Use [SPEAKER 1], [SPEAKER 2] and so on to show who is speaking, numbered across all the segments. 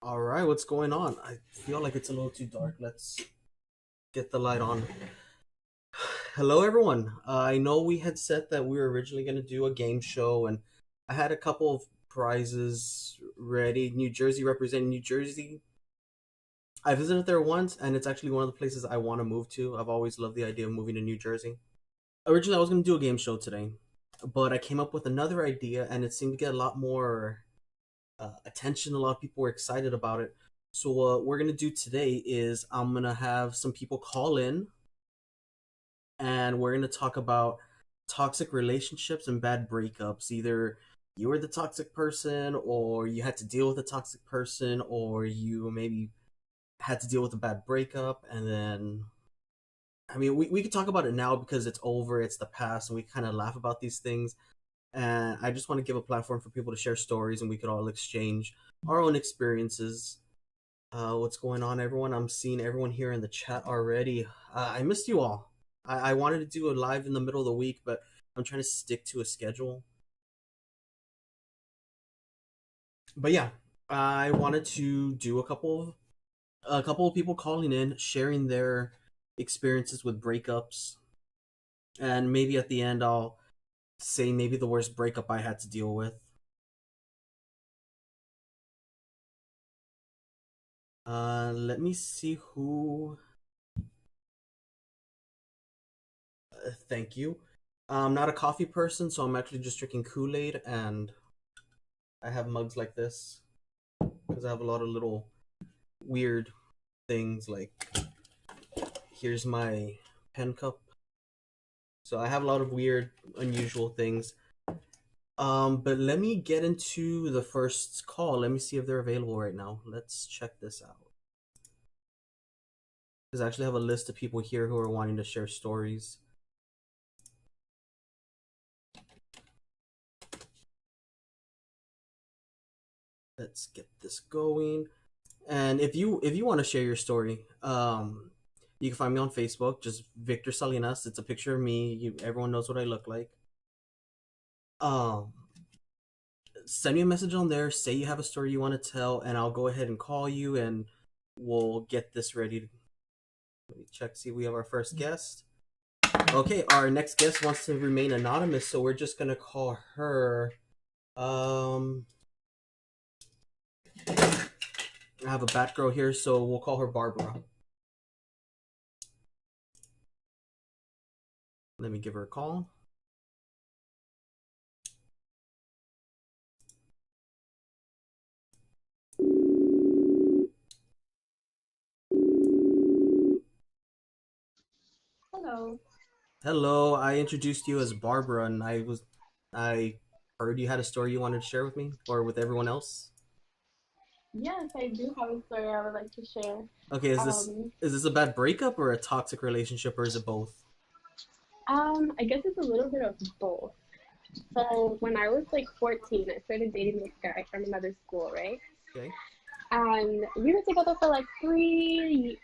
[SPEAKER 1] All right, what's going on? I feel like it's a little too dark. Let's get the light on. Hello, everyone. I know we had said that we were originally going to do a game show, and I had a couple of prizes ready. New Jersey representing New Jersey. I visited there once, and it's actually one of the places I want to move to. I've always loved the idea of moving to New Jersey. Originally, I was going to do a game show today, but I came up with another idea, and it seemed to get a lot more attention. A lot of people were excited about it. So what we're gonna do today is I'm gonna have some people call in, and we're gonna talk about toxic relationships and bad breakups. Either you were the toxic person, or you had to deal with a toxic person, or you maybe had to deal with a bad breakup, and then we could talk about it now because it's over, it's the past, and we kind of laugh about these things. And I just want to give a platform for people to share stories, and we could all exchange our own experiences. What's going on, everyone? I'm seeing everyone here in the chat already. I missed you all. I wanted to do a live in the middle of the week, but I'm trying to stick to a schedule. But yeah, I wanted to do a couple of people calling in, sharing their experiences with breakups, and maybe at the end I'll say maybe the worst breakup I had to deal with. Let me see who. Thank you. I'm not a coffee person, so I'm actually just drinking Kool-Aid, and I have mugs like this because I have a lot of little weird things. Like, here's my pen cup. So I have a lot of weird, unusual things. But let me get into the first call. Let me see if they're available right now. Let's check this out. Because I actually have a list of people here who are wanting to share stories. Let's get this going. And if you want to share your story, you can find me on Facebook, just Victor Salinas. It's a picture of me. Everyone knows what I look like. Um, Send me a message on there. Say you have a story you want to tell, and I'll go ahead and call you, and we'll get this ready. Let me check. See, we have our first guest. Okay, our next guest wants to remain anonymous, so we're just gonna call her. Um, I have a Batgirl here, so we'll call her Barbara. Let me give her a call.
[SPEAKER 2] Hello.
[SPEAKER 1] Hello, I introduced you as Barbara, and I heard you had a story you wanted to share with me or with everyone else.
[SPEAKER 2] Yes, I do have a story I would like to share.
[SPEAKER 1] Okay, is this
[SPEAKER 2] Um,
[SPEAKER 1] is this a bad breakup or a toxic relationship, or is it both?
[SPEAKER 2] I guess it's a little bit of both. So when I was like 14, I started dating this guy from another school, right?
[SPEAKER 1] Okay.
[SPEAKER 2] And we were together for like 4 years,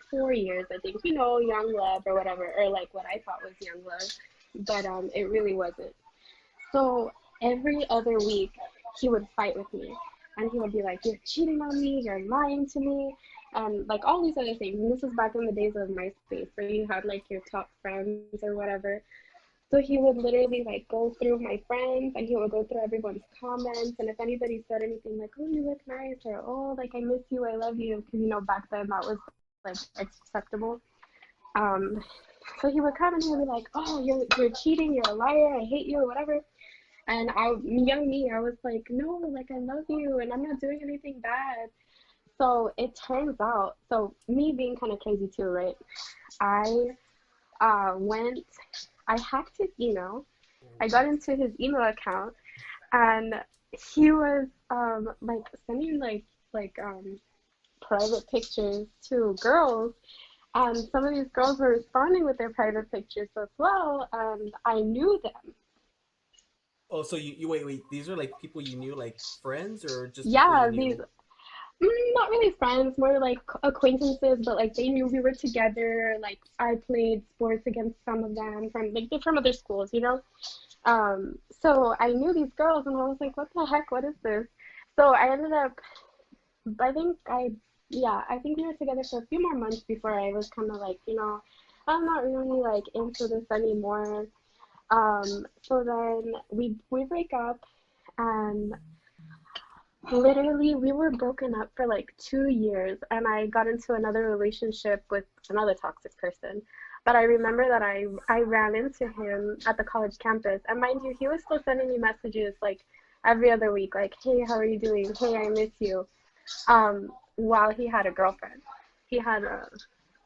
[SPEAKER 2] I think. Young love or whatever, or like what I thought was young love, but it really wasn't. So every other week, he would fight with me, and he would be like, "You're cheating on me. You're lying to me," and like all these other things. And this was back in the days of MySpace, where you had like your top friends or whatever. So he would literally like go through my friends, and he would go through everyone's comments, and if anybody said anything like, "Oh, you look nice," or "Oh, like I miss you, I love you," because back then that was like acceptable. Um, so he would come and he would be like, "Oh, you're cheating, you're a liar, I hate you," or whatever. And young me, I was like, no, like I love you and I'm not doing anything bad. So it turns out, so me being kind of crazy too, right? I went, I hacked his email. I got into his email account and he was like sending like private pictures to girls. And some of these girls were responding with their private pictures as well, and I knew them.
[SPEAKER 1] Oh, so you wait. These are like people you knew, like friends, or just people you
[SPEAKER 2] Yeah, these
[SPEAKER 1] knew?
[SPEAKER 2] not really friends, more like acquaintances, but like they knew we were together. Like I played sports against some of them from like they're from other schools. So I knew these girls and I was like, what the heck, what is this? So I ended up I think yeah, I think we were together for a few more months before I was kind of like, I'm not really like into this anymore. So then we break up, and literally we were broken up for like 2 years, and I got into another relationship with another toxic person. But I remember that I ran into him at the college campus, and mind you, he was still sending me messages like every other week, like, hey, how are you doing? Hey, I miss you. While he had a girlfriend. He had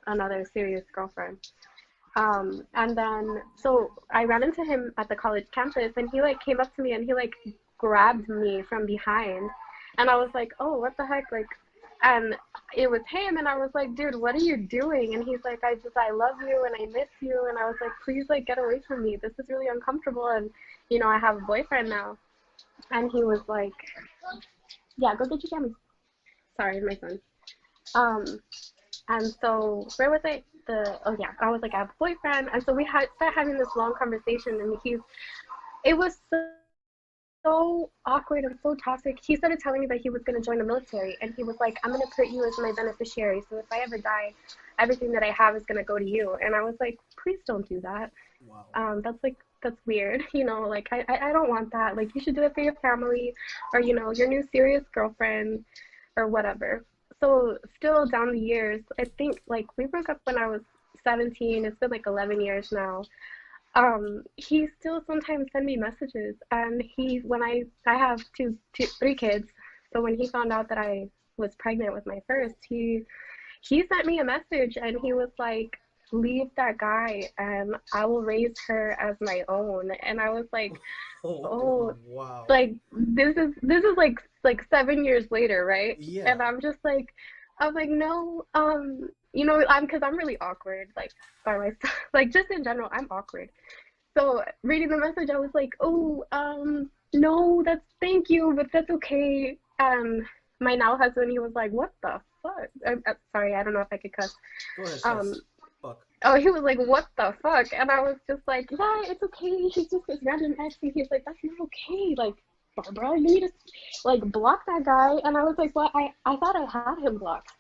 [SPEAKER 2] another serious girlfriend. And then so I ran into him at the college campus, and he like came up to me and he like grabbed me from behind, and I was like, oh, what the heck, like, and it was him, and I was like, dude, what are you doing? And he's like, I love you and I miss you, and I was like, please, like, get away from me. This is really uncomfortable, and I have a boyfriend now. And he was like, yeah, go get your camera. Sorry, my son. Um, And so where was I? Oh yeah, I was like, I have a boyfriend, and so we had started having this long conversation, and it was so awkward and so toxic. He started telling me that he was gonna join the military, and he was like, I'm gonna put you as my beneficiary, so if I ever die, everything that I have is gonna go to you. And I was like, please don't do that.
[SPEAKER 1] Wow.
[SPEAKER 2] That's weird, like I don't want that. Like you should do it for your family, or your new serious girlfriend, or whatever. So still down the years, I think like we broke up when I was 17. It's been like 11 years now. He still sometimes send me messages, and when I have three kids. So when he found out that I was pregnant with my first, he sent me a message, and he was like, leave that guy and I will raise her as my own. And I was like,
[SPEAKER 1] Oh,
[SPEAKER 2] oh,
[SPEAKER 1] wow.
[SPEAKER 2] like this is like 7 years later, right?
[SPEAKER 1] Yeah.
[SPEAKER 2] And I was like, no, because I'm really awkward, like by myself, like just in general, I'm awkward. So reading the message, I was like, oh, no, thank you, but that's okay. My now husband, he was like, what the fuck? Sorry, I don't know if I could cuss.
[SPEAKER 1] Go ahead,
[SPEAKER 2] Um,
[SPEAKER 1] cuss. Fuck.
[SPEAKER 2] oh, he was like, what the fuck? And I was just like, yeah, it's okay. He's just this random ex. And he's like, that's not okay. Like, Barbara, you need to like block that guy. And I was like, well, I thought I had him blocked.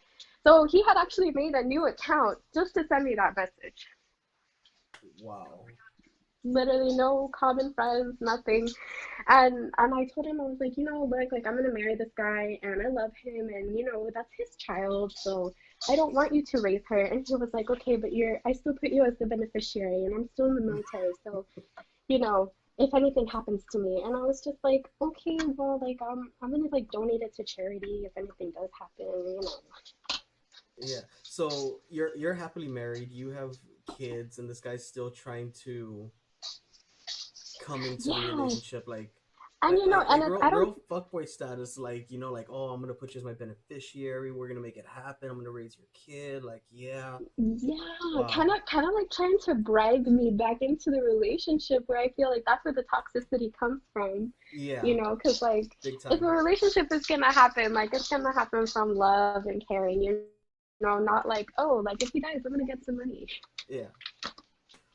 [SPEAKER 2] So he had actually made a new account just to send me that message.
[SPEAKER 1] Wow.
[SPEAKER 2] Literally no common friends, nothing. And I told him, I was like, look, like I'm gonna marry this guy and I love him, and that's his child, so I don't want you to raise her. And he was like, okay, but I still put you as the beneficiary, and I'm still in the military, so if anything happens to me. And I was just like, okay, well, like I'm gonna like donate it to charity if anything does happen.
[SPEAKER 1] Yeah. So you're happily married. You have kids, and this guy's still trying to come into the
[SPEAKER 2] Yeah,
[SPEAKER 1] relationship,
[SPEAKER 2] and I don't.
[SPEAKER 1] real fuckboy status. Like like, oh, I'm gonna put you as my beneficiary. We're gonna make it happen. I'm gonna raise your kid. Like, yeah.
[SPEAKER 2] Yeah,
[SPEAKER 1] Wow.
[SPEAKER 2] kind of like trying to bribe me back into the relationship, where I feel like that's where the toxicity comes from,
[SPEAKER 1] Yeah.
[SPEAKER 2] because like
[SPEAKER 1] Big
[SPEAKER 2] if a
[SPEAKER 1] time.
[SPEAKER 2] relationship is gonna happen, like it's gonna happen from love and caring, not like, oh, like if he dies, I'm gonna get some money.
[SPEAKER 1] Yeah.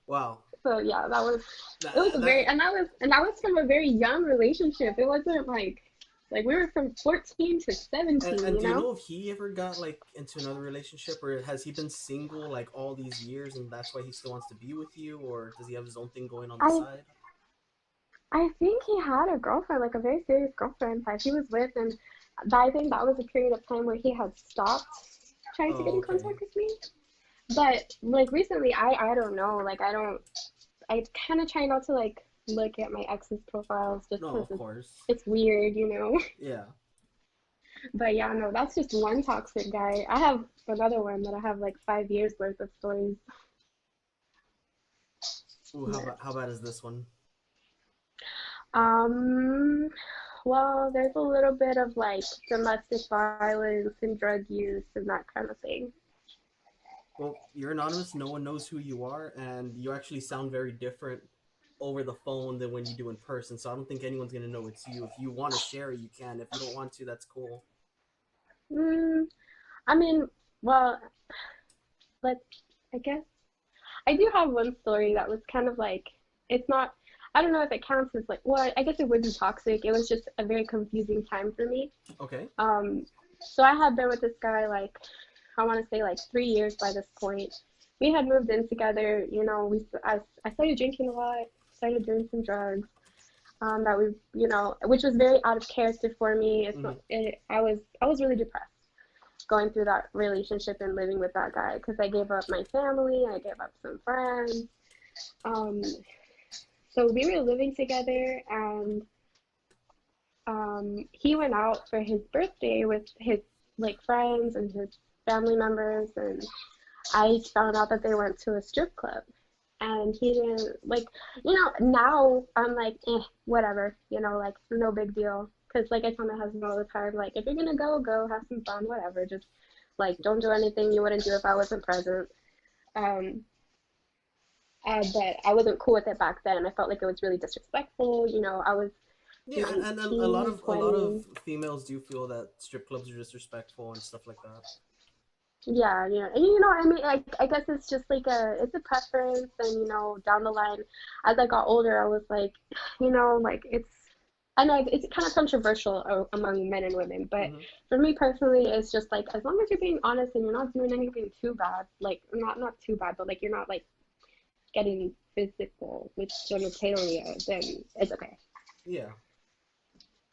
[SPEAKER 1] Wow.
[SPEAKER 2] So yeah, it was
[SPEAKER 1] That
[SPEAKER 2] a very,
[SPEAKER 1] that
[SPEAKER 2] and that was from a very young relationship. It wasn't like we were from 14 to
[SPEAKER 1] and
[SPEAKER 2] 17,
[SPEAKER 1] do you know if he ever got like into another relationship, or has he been single like all these years and that's why he still wants to be with you, or does he have his own thing going on the
[SPEAKER 2] I
[SPEAKER 1] side?
[SPEAKER 2] I think he had a girlfriend, like a very serious girlfriend that he was with, and I think that was a period of time where he had stopped trying to get
[SPEAKER 1] Oh,
[SPEAKER 2] in
[SPEAKER 1] okay.
[SPEAKER 2] contact with me. But like recently, I don't know, like I kind of try not to like look at my ex's profiles just
[SPEAKER 1] No,
[SPEAKER 2] because
[SPEAKER 1] of course.
[SPEAKER 2] it's weird.
[SPEAKER 1] Yeah.
[SPEAKER 2] But yeah, no, that's just one toxic guy. I have another one that I have like 5 years worth of stories.
[SPEAKER 1] Ooh,
[SPEAKER 2] Yeah.
[SPEAKER 1] how bad is this one?
[SPEAKER 2] Um, well, there's a little bit of like domestic violence and drug use and that kind of thing.
[SPEAKER 1] Well, you're anonymous. No one knows who you are, and you actually sound very different over the phone than when you do in person. So I don't think anyone's gonna know it's you. If you want to share it, you can. If you don't want to, that's cool.
[SPEAKER 2] Mm, I mean, well, let's, I guess I do have one story that was kind of like, it's not, I don't know if it counts as like, well, I guess it would be toxic. It was just a very confusing time for me.
[SPEAKER 1] Okay.
[SPEAKER 2] Um, So I had been with this guy like I want to say like 3 years by this point. We had moved in together. You know, I started drinking a lot, started doing some drugs. That we, which was very out of character for me. It's
[SPEAKER 1] Hmm.
[SPEAKER 2] not. I was really depressed going through that relationship and living with that guy because I gave up my family, I gave up some friends. Um, so we were living together, and he went out for his birthday with his like friends and his family members, and I found out that they went to a strip club. And he didn't like, now I'm like, whatever, like no big deal. Cause like I tell my husband all the time, like if you're gonna go, go, have some fun, whatever. Just like don't do anything you wouldn't do if I wasn't present. Um, but I wasn't cool with it back then. I felt like it was really disrespectful. I was
[SPEAKER 1] Yeah, and a lot
[SPEAKER 2] 19,
[SPEAKER 1] of
[SPEAKER 2] 20.
[SPEAKER 1] females do feel that strip clubs are disrespectful and stuff like that.
[SPEAKER 2] Yeah, yeah. And I mean, like, I guess it's just like it's a preference. And, down the line, as I got older, I was like, like I know it's kind of controversial among men and women, but
[SPEAKER 1] Hmm.
[SPEAKER 2] for me personally, it's just like, as long as you're being honest and you're not doing anything too bad, like, not too bad, but like, you're not like getting physical with genitalia, then it's okay.
[SPEAKER 1] Yeah.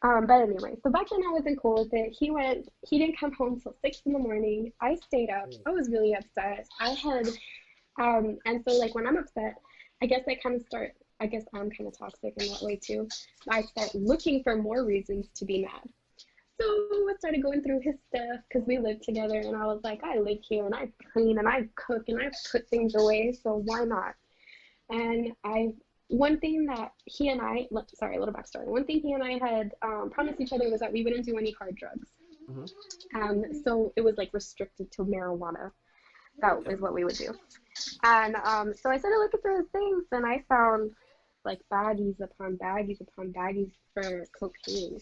[SPEAKER 2] But anyway, so back then I wasn't cool with it. He didn't come home till 6 in the morning. I stayed up.
[SPEAKER 1] Mm.
[SPEAKER 2] I was really upset. And so like when I'm upset, I guess I guess I'm kind of toxic in that way too. I start looking for more reasons to be mad. So I started going through his stuff because we lived together, and I was like, I live here and I clean and I cook and I put things away, so why not? And one thing that he and I, sorry, a little backstory. One thing he and I had promised each other was that we wouldn't do any hard drugs.
[SPEAKER 1] Hmm.
[SPEAKER 2] So it was like restricted to marijuana. That
[SPEAKER 1] Okay.
[SPEAKER 2] is what we would do. And so I started looking through his things, and I found like baggies upon baggies upon baggies for cocaine.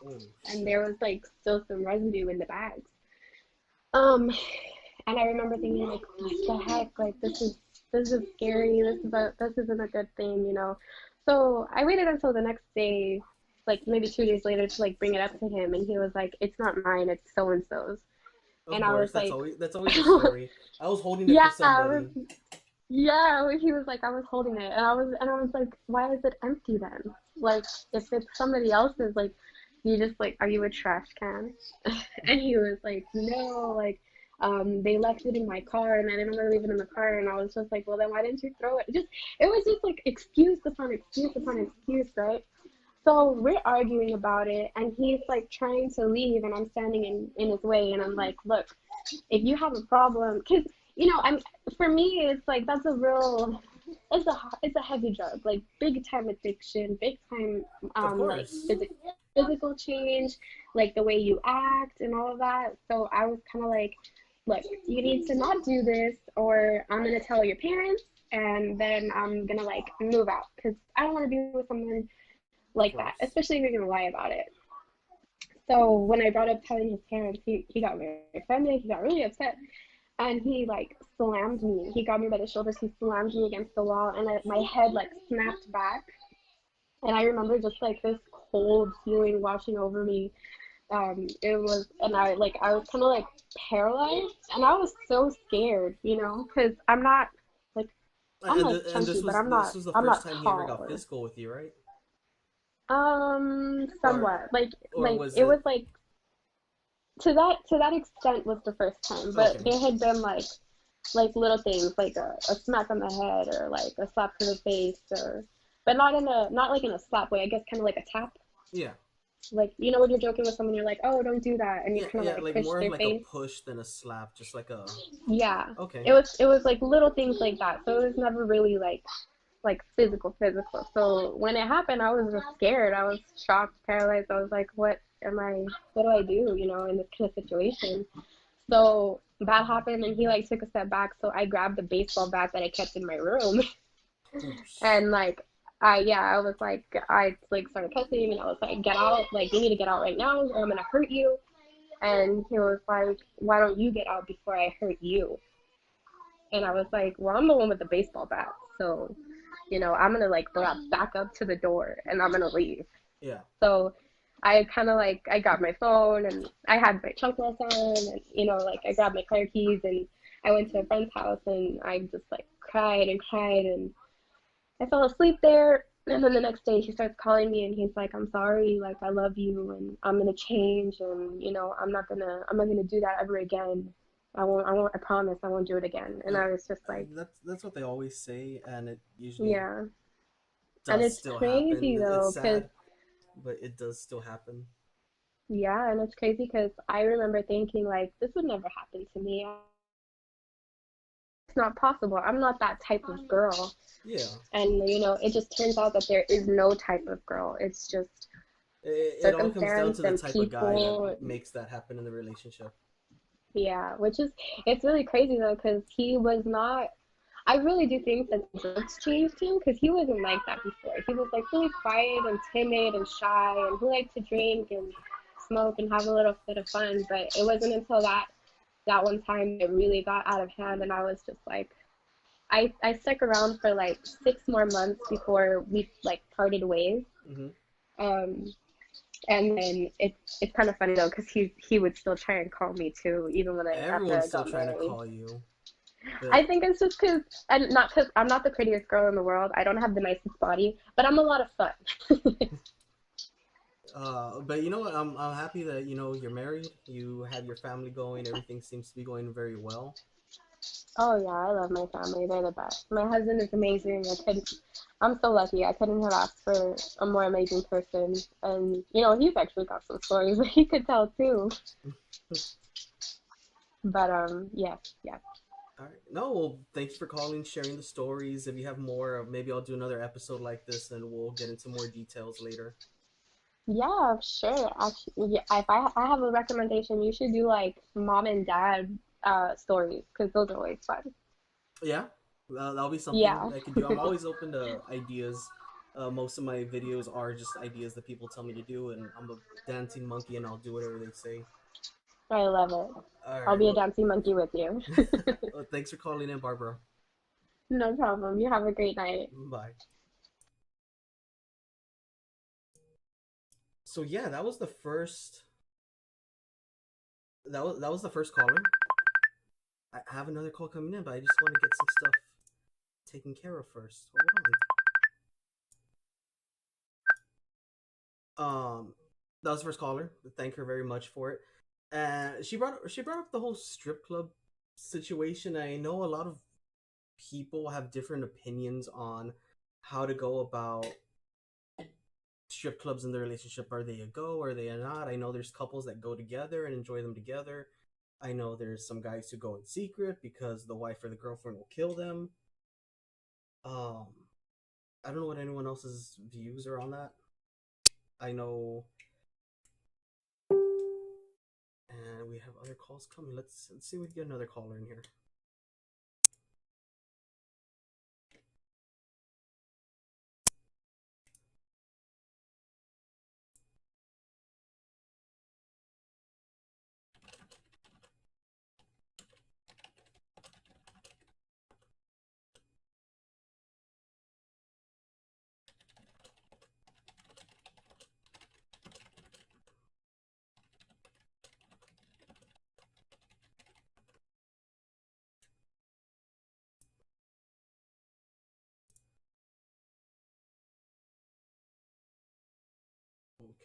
[SPEAKER 1] Oh
[SPEAKER 2] And
[SPEAKER 1] shit.
[SPEAKER 2] there was like still some residue in the bags. Um, and I remember thinking like, what the heck? Like this is scary. This isn't a good thing. So I waited until the next day, like maybe 2 days later, to like bring it up to him, and he was like, "It's not mine. It's so and so's."
[SPEAKER 1] Of
[SPEAKER 2] And I was
[SPEAKER 1] course,
[SPEAKER 2] like,
[SPEAKER 1] that's always the story. I was holding it for
[SPEAKER 2] "Yeah."
[SPEAKER 1] somebody.
[SPEAKER 2] Yeah. He was like, "I was holding it," and I was like, "Why is it empty then? Like, if it's somebody else's, like, you just like, are you a trash can?" And he was like, "No, like." They left it in my car and I didn't want to leave it in the car, and I was just like, well, then why didn't you throw it? It was just like excuse upon excuse upon excuse, right? So we're arguing about it, and he's like trying to leave, and I'm standing in his way, and I'm like, look, if you have a problem, because I'm for me, it's like that's a real, it's a heavy drug, like big time addiction, big time,
[SPEAKER 1] Of
[SPEAKER 2] like
[SPEAKER 1] course.
[SPEAKER 2] physical change, like the way you act and all of that. So I was kind of like, look, you need to not do this, or I'm gonna tell your parents, and then I'm gonna like move out because I don't want to be with someone
[SPEAKER 1] Of
[SPEAKER 2] like that,
[SPEAKER 1] course.
[SPEAKER 2] especially if you're gonna lie about it. So when I brought up telling his parents, he got very offended. He got really upset, and he like slammed me. He got me by the shoulders. He slammed me against the wall, and my head like snapped back. And I remember just like this cold feeling washing over me. It was, and I was kind of like paralyzed, and I was so scared, because like I'm
[SPEAKER 1] And
[SPEAKER 2] like
[SPEAKER 1] th- and
[SPEAKER 2] chunky, but I'm
[SPEAKER 1] this
[SPEAKER 2] not
[SPEAKER 1] was the
[SPEAKER 2] I'm
[SPEAKER 1] first
[SPEAKER 2] not
[SPEAKER 1] time he ever
[SPEAKER 2] tall
[SPEAKER 1] got physical with you, right? Or
[SPEAKER 2] somewhat like
[SPEAKER 1] or was
[SPEAKER 2] it
[SPEAKER 1] it
[SPEAKER 2] was like to that extent was the first time, but
[SPEAKER 1] okay?
[SPEAKER 2] there had been like little things like a smack on the head or like a slap to the face, or but not like in a slap way, I guess kind of like a tap,
[SPEAKER 1] Yeah.
[SPEAKER 2] like when you're joking with someone, you're like, oh, don't do that, and you
[SPEAKER 1] Yeah,
[SPEAKER 2] kind of
[SPEAKER 1] yeah,
[SPEAKER 2] like
[SPEAKER 1] like
[SPEAKER 2] push
[SPEAKER 1] more of
[SPEAKER 2] their
[SPEAKER 1] like a
[SPEAKER 2] face.
[SPEAKER 1] push than a slap, just like a
[SPEAKER 2] Yeah,
[SPEAKER 1] okay.
[SPEAKER 2] it was like little things like that, so it was never really like physical. So when it happened, I was just scared. I was shocked, paralyzed. I was like, what do I do, in this kind of situation? So that happened, and he like took a step back. So I grabbed the baseball bat that I kept in my room,
[SPEAKER 1] Oh
[SPEAKER 2] and
[SPEAKER 1] shit.
[SPEAKER 2] like I was like, I like started cussing him, and I was like, get out, like you need to get out right now, or I'm gonna hurt you. And he was like, why don't you get out before I hurt you? And I was like, well, I'm the one with the baseball bat, so I'm gonna like back up to the door, and I'm gonna leave.
[SPEAKER 1] Yeah.
[SPEAKER 2] So I kind of like I grabbed my phone and I had my chunkless on and like I grabbed my car keys and I went to a friend's house and I just like cried and cried and I fell asleep there. And then the next day he starts calling me and he's like, I'm sorry, like I love you and I'm gonna change and I'm not gonna do that ever again. I promise I won't do it again. And
[SPEAKER 1] Yeah,
[SPEAKER 2] I was just like,
[SPEAKER 1] that's what they always say, and it usually
[SPEAKER 2] yeah. And
[SPEAKER 1] does
[SPEAKER 2] it's
[SPEAKER 1] still
[SPEAKER 2] crazy
[SPEAKER 1] happen. It's
[SPEAKER 2] though, 'cause
[SPEAKER 1] sad, but it does still happen.
[SPEAKER 2] yeah, and it's crazy because I remember thinking like this would never happen to me. It's not possible. I'm not that type of girl.
[SPEAKER 1] Yeah,
[SPEAKER 2] And it just turns out that there is no type of girl. It's just
[SPEAKER 1] it all comes down
[SPEAKER 2] circumstance
[SPEAKER 1] to the
[SPEAKER 2] and
[SPEAKER 1] type of guy that
[SPEAKER 2] people.
[SPEAKER 1] makes that happen in the relationship.
[SPEAKER 2] Yeah, which is it's really crazy though because he was not. I really do think that drugs changed him because he wasn't like that before. He was like really quiet and timid and shy, and he liked to drink and smoke and have a little bit of fun. But it wasn't until that one time it really got out of hand, and I was just like, I stuck around for like 6 more months before we like parted ways.
[SPEAKER 1] Hmm.
[SPEAKER 2] Um, and then it's kind of funny though because he would still try and call me too, even when I after
[SPEAKER 1] Everyone's
[SPEAKER 2] I
[SPEAKER 1] still
[SPEAKER 2] got
[SPEAKER 1] trying to
[SPEAKER 2] married.
[SPEAKER 1] call you, but
[SPEAKER 2] I think it's just and not because I'm not the prettiest girl in the world. I don't have the nicest body, but I'm a lot of fun.
[SPEAKER 1] but you know what? I'm happy that you're married. You have your family going. Everything seems to be going very well.
[SPEAKER 2] Oh yeah, I love my family. They're the best. My husband is amazing. I'm so lucky. I couldn't have asked for a more amazing person. And he's actually got some stories that he could tell too. But yeah, yeah.
[SPEAKER 1] All right. No, well, thank you for calling, sharing the stories. If you have more, maybe I'll do another episode like this, and we'll get into more details later.
[SPEAKER 2] Yeah, sure. Actually, yeah, if I have a recommendation, you should do like mom and dad stories because those are always fun.
[SPEAKER 1] Yeah, that'll be something
[SPEAKER 2] Yeah.
[SPEAKER 1] I could do. I'm always open to ideas. Most of my videos are just ideas that people tell me to do, and I'm a dancing monkey, and I'll do whatever they say.
[SPEAKER 2] I love it.
[SPEAKER 1] All
[SPEAKER 2] I'll
[SPEAKER 1] right.
[SPEAKER 2] be a
[SPEAKER 1] Well,
[SPEAKER 2] dancing monkey with you.
[SPEAKER 1] well, thanks for calling in, Barbara.
[SPEAKER 2] No problem. You have a great night.
[SPEAKER 1] Bye. So yeah, that was the first. That was the first caller. I have another call coming in, but I just want to get some stuff taken care of first. Hold on. That was the first caller. Thank her very much for it. And she brought up the whole strip club situation. I know a lot of people have different opinions on how to go about strip clubs in the relationship. Are they a go? Are they a not? I know there's couples that go together and enjoy them together. I know there's some guys who go in secret because the wife or the girlfriend will kill them. Um, I don't know what anyone else's views are on that. I know, and we have other calls coming. Let's see if we can get another caller in here.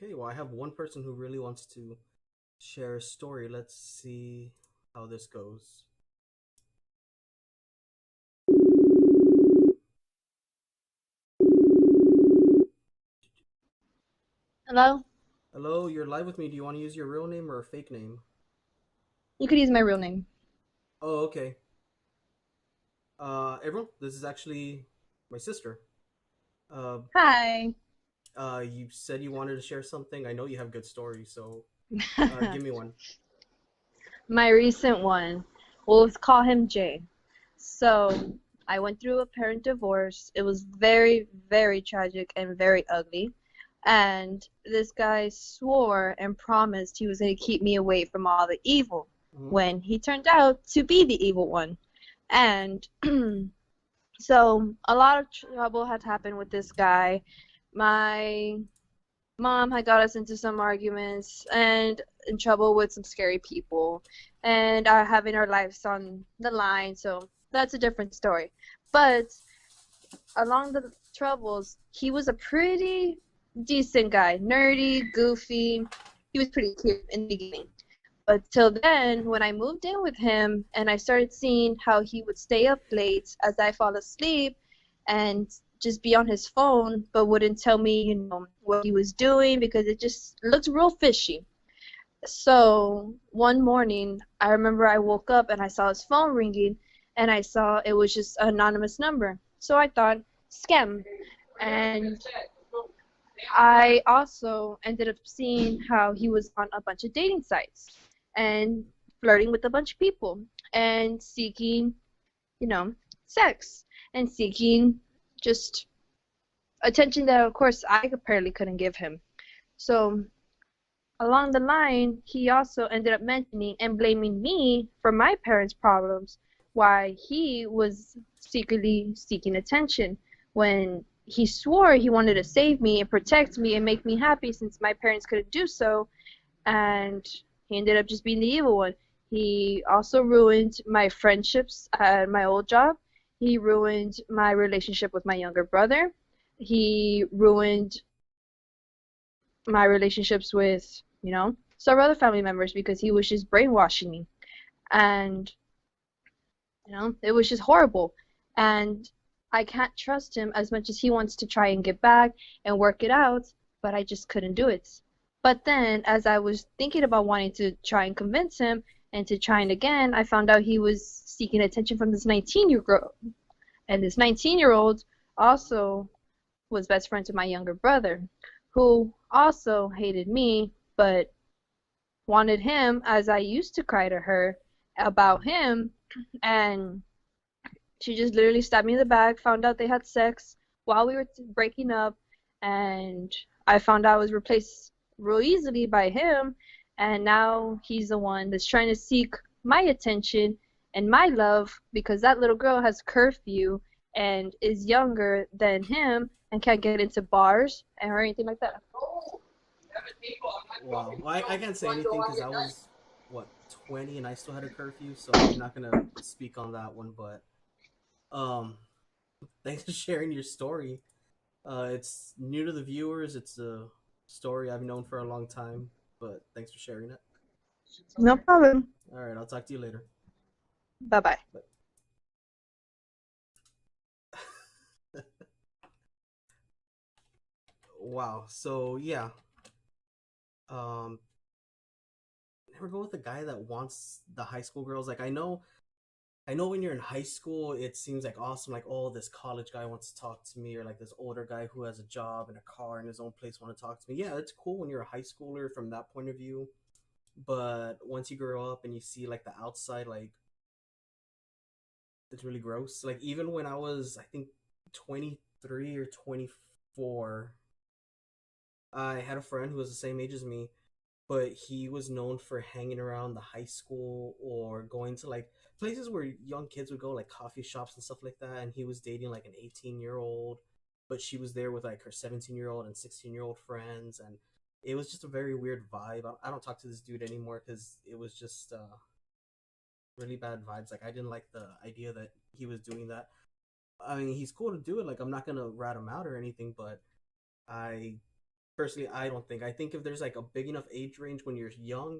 [SPEAKER 1] Okay, well, I have one person who really wants to share a story. Let's see how this goes.
[SPEAKER 3] Hello?
[SPEAKER 1] Hello, you're live with me. Do you want to use your real name or a fake name?
[SPEAKER 3] You could use my real name.
[SPEAKER 1] Oh, okay. Everyone, this is actually my sister. Uh,
[SPEAKER 3] Hi.
[SPEAKER 1] you said you wanted to share something. I know you have good stories, so give me one.
[SPEAKER 3] My recent one. We'll call him Jay. So, I went through a parent divorce. It was very, very tragic and very ugly. And this guy swore and promised he was going to keep me away from all the evil
[SPEAKER 1] Hmm.
[SPEAKER 3] when he turned out to be the evil one. And so, a lot of trouble had happened with this guy. My Mom had got us into some arguments and in trouble with some scary people and are having our lives on the line, so that's a different story. But along the troubles, he was a pretty decent guy, nerdy, goofy. He was pretty cute in the beginning. But till then, when I moved in with him and I started seeing how he would stay up late as I fall asleep and just be on his phone, but wouldn't tell me, what he was doing because it just looked real fishy. So one morning, I remember I woke up and I saw his phone ringing and I saw it was just an anonymous number. So I thought, scam. And I also ended up seeing how he was on a bunch of dating sites and flirting with a bunch of people and seeking, you know, sex and seeking just attention that, of course, I apparently couldn't give him. So along the line, he also ended up mentioning and blaming me for my parents' problems, why he was secretly seeking attention when he swore he wanted to save me and protect me and make me happy since my parents couldn't do so, and he ended up just being the evil one. He also ruined my friendships at my old job. He ruined my relationship with my younger brother. He ruined my relationships with, several other family members because he was just brainwashing me. And, it was just horrible. And I can't trust him as much as he wants to try and get back and work it out, but I just couldn't do it. But then, as I was thinking about wanting to try and convince him and to try and again, I found out he was seeking attention from this 19-year-old. And this 19-year-old also was best friends with my younger brother, who also hated me, but wanted him as I used to cry to her about him. And she just literally stabbed me in the back, found out they had sex while we were breaking up, and I found out I was replaced real easily by him, and now he's the one that's trying to seek my attention and my love because that little girl has curfew and is younger than him and can't get into bars or anything like that.
[SPEAKER 1] Wow. Well, I can't say anything because I was what 20 and I still had a curfew, so I'm not gonna speak on that one. But um, thanks for sharing your story. It's new to the viewers. It's a story I've known for a long time, but thanks for sharing it.
[SPEAKER 3] No problem.
[SPEAKER 1] All right, I'll talk to you later.
[SPEAKER 3] Bye bye.
[SPEAKER 1] Bye. Wow. So yeah, um, never go with a guy that wants the high school girls. Like I know when you're in high school, it seems like awesome. Like, oh, this college guy wants to talk to me, or like this older guy who has a job and a car and his own place want to talk to me. Yeah, it's cool when you're a high schooler from that point of view. But once you grow up and you see like the outside, like it's really gross. Like even when I was, I think 23 or 24, I had a friend who was the same age as me, but he was known for hanging around the high school or going to like places where young kids would go, like coffee shops and stuff like that. And he was dating like an 18-year-old, but she was there with like her 17-year-old and 16-year-old friends. And it was just a very weird vibe. I don't talk to this dude anymore because it was just really bad vibes. Like, I didn't like the idea that he was doing that. I mean, he's cool to do it. Like, I'm not going to rat him out or anything, but I personally, I don't think. I think if there's like a big enough age range when you're young,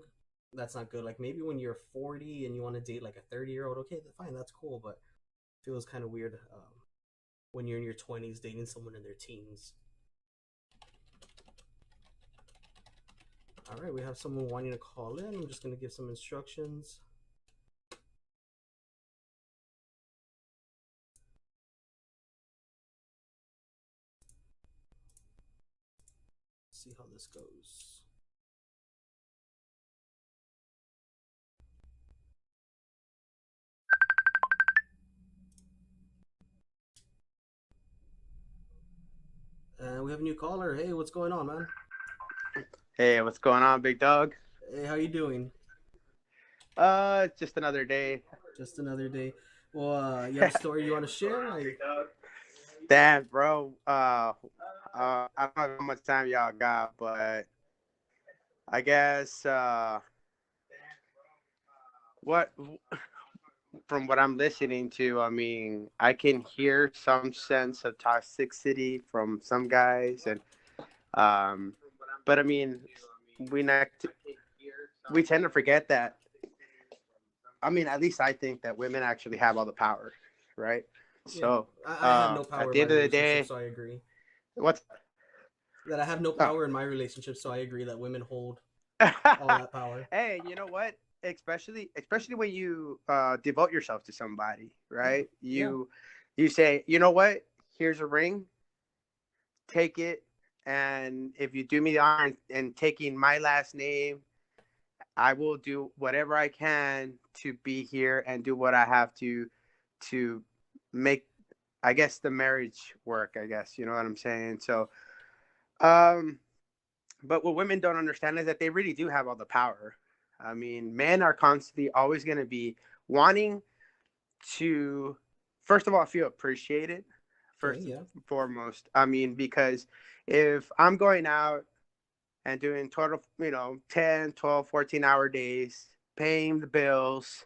[SPEAKER 1] that's not good. Like maybe when you're 40 and you want to date like a 30-year-old, okay, fine, that's cool. But it feels kind of weird when you're in your 20s dating someone in their teens. All right, we have someone wanting to call in. I'm just gonna give some instructions. See how this goes. And we have a new caller. Hey, what's going on, man?
[SPEAKER 4] Hey, what's going on, big dog?
[SPEAKER 1] Hey, how you doing?
[SPEAKER 4] Just another day.
[SPEAKER 1] Just another day. Well, you have a story you want to share?
[SPEAKER 4] Damn, bro. I don't know how much time y'all got, but I guess what from what I'm listening to, I mean, I can hear some sense of toxicity from some guys, and um, but I mean, we not we tend to forget that. I mean, at least I think that women actually have all the power, right?
[SPEAKER 1] Yeah,
[SPEAKER 4] So
[SPEAKER 1] I have no
[SPEAKER 4] at
[SPEAKER 1] power in
[SPEAKER 4] the
[SPEAKER 1] my
[SPEAKER 4] end of the
[SPEAKER 1] relationship,
[SPEAKER 4] day,
[SPEAKER 1] so I agree
[SPEAKER 4] what's
[SPEAKER 1] that I have no
[SPEAKER 4] oh.
[SPEAKER 1] power in my relationship, so I agree that women hold all that power.
[SPEAKER 4] Hey, you know what? Especially when you devote yourself to somebody,
[SPEAKER 1] Yeah,
[SPEAKER 4] right?
[SPEAKER 1] yeah,
[SPEAKER 4] You say, you know what? Here's a ring. Take it, and if you do me the honor in taking my last name, I will do whatever I can to be here and do what I have to make, I guess, the marriage work. I guess you know what I'm saying. So, um, but what women don't understand is that they really do have all the power. I mean, men are constantly always going to be wanting to, first of all, feel appreciated,
[SPEAKER 1] okay,
[SPEAKER 4] first and
[SPEAKER 1] yeah,
[SPEAKER 4] foremost. I mean, because if I'm going out and doing total, 10, 12, 14-hour days, paying the bills,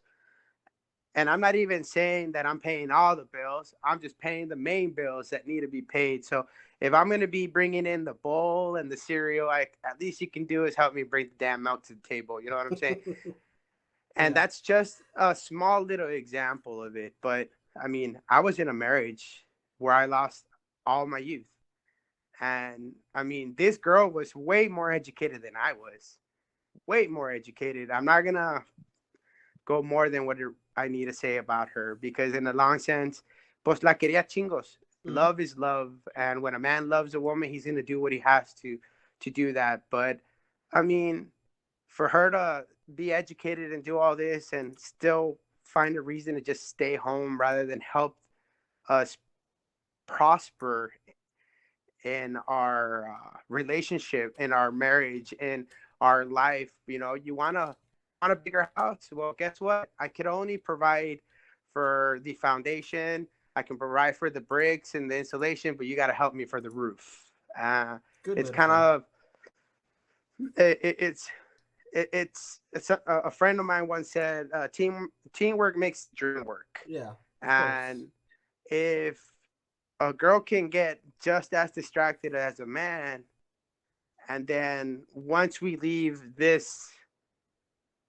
[SPEAKER 4] and I'm not even saying that I'm paying all the bills. I'm just paying the main bills that need to be paid. So if I'm going to be bringing in the bowl and the cereal, at least you can do is help me bring the damn milk to the table. You know what I'm saying? And
[SPEAKER 1] yeah,
[SPEAKER 4] that's just a small little example of it. But I mean, I was in a marriage where I lost all my youth. And I mean, this girl was way more educated than I was. Way more educated. I'm not going to go more than what I need to say about her because in the long sense, pues la quería chingos.
[SPEAKER 1] hmm,
[SPEAKER 4] Love is love, and when a man loves a woman, he's gonna do what he has to do that. But I mean, for her to be educated and do all this and still find a reason to just stay home rather than help us prosper in our relationship, in our marriage, in our life. You want a bigger house. Well, guess what? I could only provide for the foundation. I can provide for the bricks and the insulation, but you got to help me for the roof.
[SPEAKER 1] good
[SPEAKER 4] It's kind
[SPEAKER 1] metaphor.
[SPEAKER 4] of it's a friend of mine once said, teamwork makes the dream work,
[SPEAKER 1] Yeah, of course.
[SPEAKER 4] and if a girl can get just as distracted as a man, and then once we leave this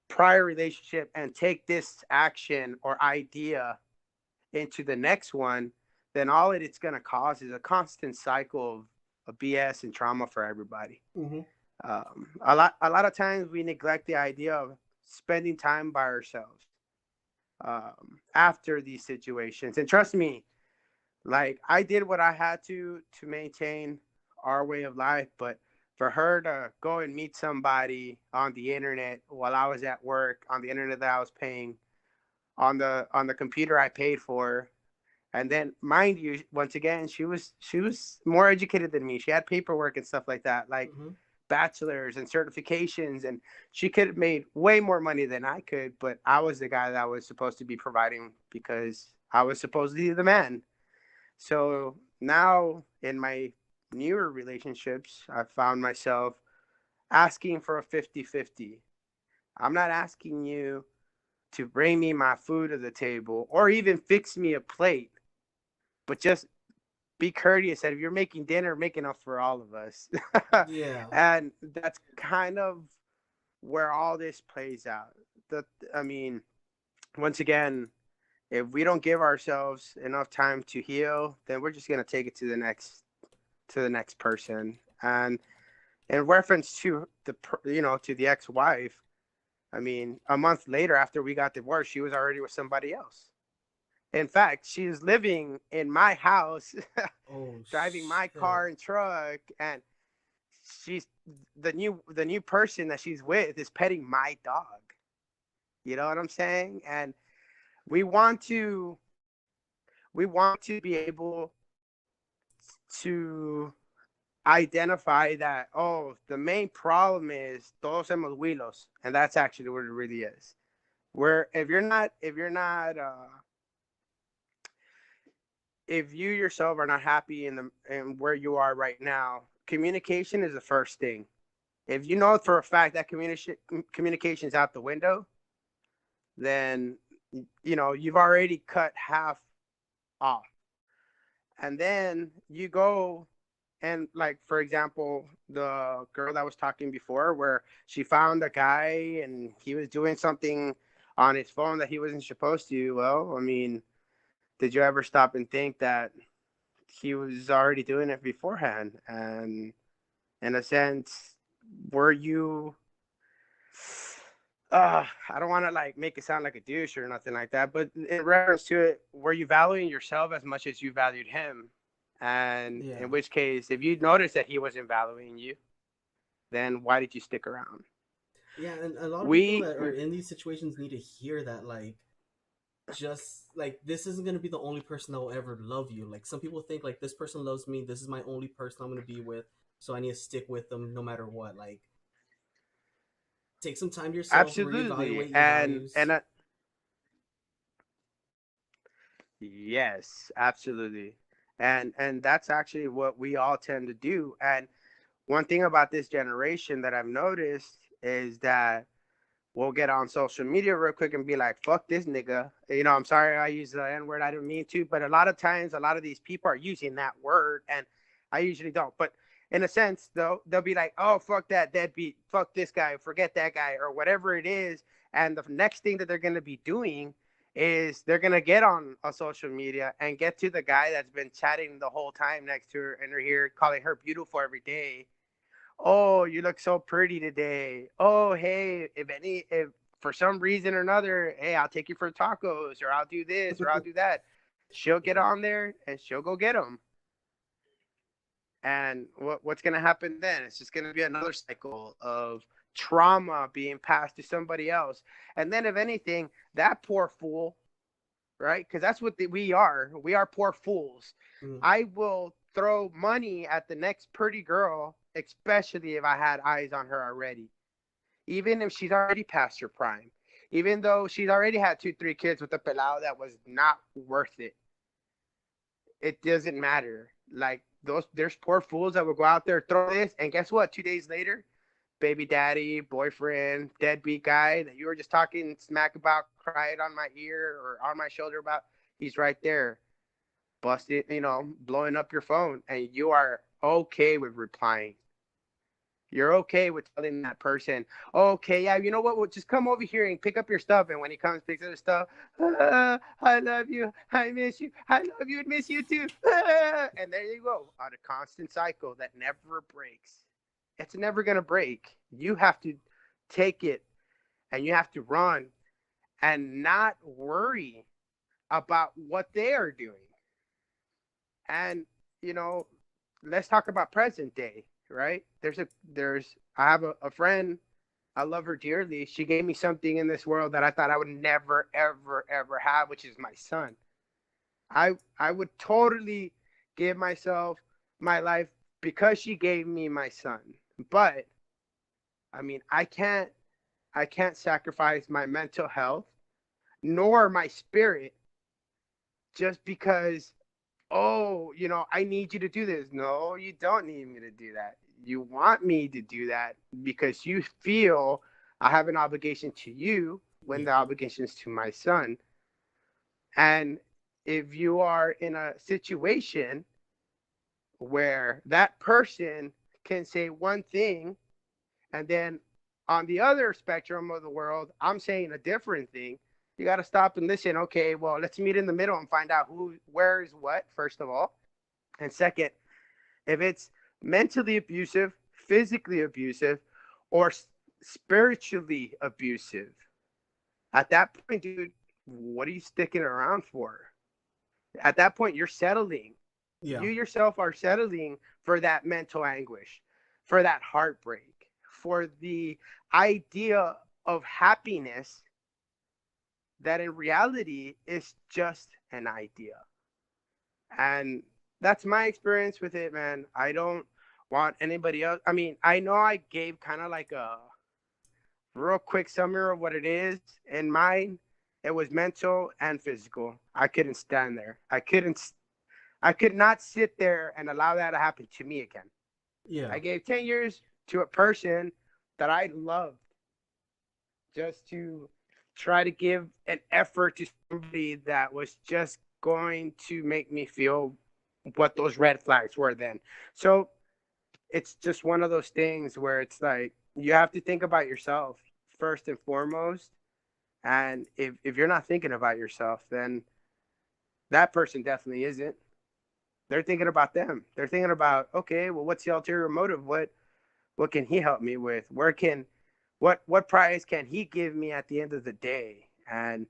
[SPEAKER 4] prior relationship and take this action or idea into the next one, then all it's going to cause is a constant cycle of BS and trauma for everybody.
[SPEAKER 1] Hmm.
[SPEAKER 4] A lot of times we neglect the idea of spending time by ourselves after these situations. And trust me, like I did what I had to maintain our way of life, but for her to go and meet somebody on the internet while I was at work, on the internet that I was paying, on the computer I paid for, and then mind you, once again, she was more educated than me. She had paperwork and stuff like that, like
[SPEAKER 1] Hmm.
[SPEAKER 4] bachelors and certifications, and she could have made way more money than I could, but I was the guy that was supposed to be providing because I was supposed to be the man. So now in my newer relationships, I found myself asking for a 50-50. I'm not asking you to bring me my food to the table or even fix me a plate, but just be courteous that if you're making dinner, make enough for all of us.
[SPEAKER 1] Yeah,
[SPEAKER 4] And that's kind of where all this plays out. The, I mean, once again, if we don't give ourselves enough time to heal, then we're just gonna take it to the next person. And in reference to to the ex-wife, I mean, a month later after we got divorced, she was already with somebody else. In fact, she's living in my house,
[SPEAKER 1] oh
[SPEAKER 4] driving my
[SPEAKER 1] shit.
[SPEAKER 4] car and truck, and she's the new person that she's with is petting my dog. You know what I'm saying? And we want to we want to be able to identify that, oh, the main problem is todos hemos huilos, and that's actually what it really is. Where if you're not if you yourself are not happy in where you are right now, communication is the first thing. If you know for a fact that communication is out the window, then you've already cut half off. And then you go and, like, for example, the girl that was talking before, where she found a guy and he was doing something on his phone that he wasn't supposed to. Well, I mean, did you ever stop and think that he was already doing it beforehand? And in a sense, were you I don't want to like make it sound like a douche or nothing like that, but in reference to it, were you valuing yourself as much as you valued him? And
[SPEAKER 1] Yeah.
[SPEAKER 4] in which case, if you noticed that he wasn't valuing you, then why did you stick around?
[SPEAKER 1] Yeah, and a lot of people
[SPEAKER 4] We
[SPEAKER 1] that are in these situations need to hear that, like, just like this isn't gonna be the only person that will ever love you. Like some people think like this person loves me, this is my only person I'm gonna be with, so I need to stick with them no matter what. Like take some time to yourself,
[SPEAKER 4] absolutely,
[SPEAKER 1] reevaluate your
[SPEAKER 4] and
[SPEAKER 1] values.
[SPEAKER 4] yes, absolutely, and that's actually what we all tend to do. And one thing about this generation that I've noticed is that we'll get on social media real quick and be like, fuck this nigga. I'm sorry I used the N word. I didn't mean to. But a lot of times, a lot of these people are using that word, and I usually don't. But in a sense, though, they'll be like, oh, fuck that deadbeat. Fuck this guy. Forget that guy, or whatever it is. And the next thing that they're going to be doing is they're going to get on a social media and get to the guy that's been chatting the whole time next to her, and they're here calling her beautiful every day. Oh, you look so pretty today. Oh, hey, if for some reason or another, hey, I'll take you for tacos, or I'll do this, or I'll do that. She'll get
[SPEAKER 1] Yeah.
[SPEAKER 4] on there and she'll go get them. And what's going to happen then? It's just going to be another cycle of trauma being passed to somebody else. And then, if anything, that poor fool, right? Because that's what we are. We are poor fools.
[SPEAKER 1] Mm.
[SPEAKER 4] I will throw money at the next pretty girl, especially if I had eyes on her already. Even if she's already past her prime, even though she's already had 2, 3 kids with a pelado that was not worth it. It doesn't matter. Like there's poor fools that will go out there, throw this, and guess what? 2 days later, baby daddy, boyfriend, deadbeat guy that you were just talking smack about, cried on my ear or on my shoulder about, he's right there, busted, blowing up your phone, and you are okay with replying. You're okay with telling that person, okay, yeah, you know what? Well, just come over here and pick up your stuff. And when he comes, picks up his stuff, I love you. I miss you. I love you and miss you too. And there you go, on a constant cycle that never breaks. It's never going to break. You have to take it and you have to run and not worry about what they are doing. And, you know, let's talk about present day, right? I have a friend. I love her dearly. She gave me something in this world that I thought I would never, ever, ever have, which is my son. I would totally give myself my life because she gave me my son. But I mean, I can't sacrifice my mental health nor my spirit just because, oh, I need you to do this. No, you don't need me to do that. You want me to do that because you feel I have an obligation to you when
[SPEAKER 1] Yeah.
[SPEAKER 4] the obligation is to my son. And if you are in a situation where that person can say one thing, and then on the other spectrum of the world, I'm saying a different thing, you got to stop and listen. Okay, well, let's meet in the middle and find out where is what, first of all. And second, if it's mentally abusive, physically abusive, or spiritually abusive, at that point, dude, what are you sticking around for? At that point, you're settling.
[SPEAKER 1] Yeah.
[SPEAKER 4] You yourself are settling for that mental anguish, for that heartbreak, for the idea of happiness that in reality is just an idea. And that's my experience with it, man. I don't want anybody else. I mean, I know I gave kind of like a real quick summary of what it is. In mine, it was mental and physical. I couldn't stand there. I couldn't. I could not sit there and allow that to happen to me again.
[SPEAKER 1] Yeah.
[SPEAKER 4] I gave 10 years to a person that I loved just to try to give an effort to somebody that was just going to make me feel what those red flags were then. So it's just one of those things where it's like you have to think about yourself first and foremost. And if you're not thinking about yourself, then that person definitely isn't. They're thinking about them. They're thinking about, okay, well, what's the ulterior motive? What can he help me with? Where can what prize can he give me at the end of the day? And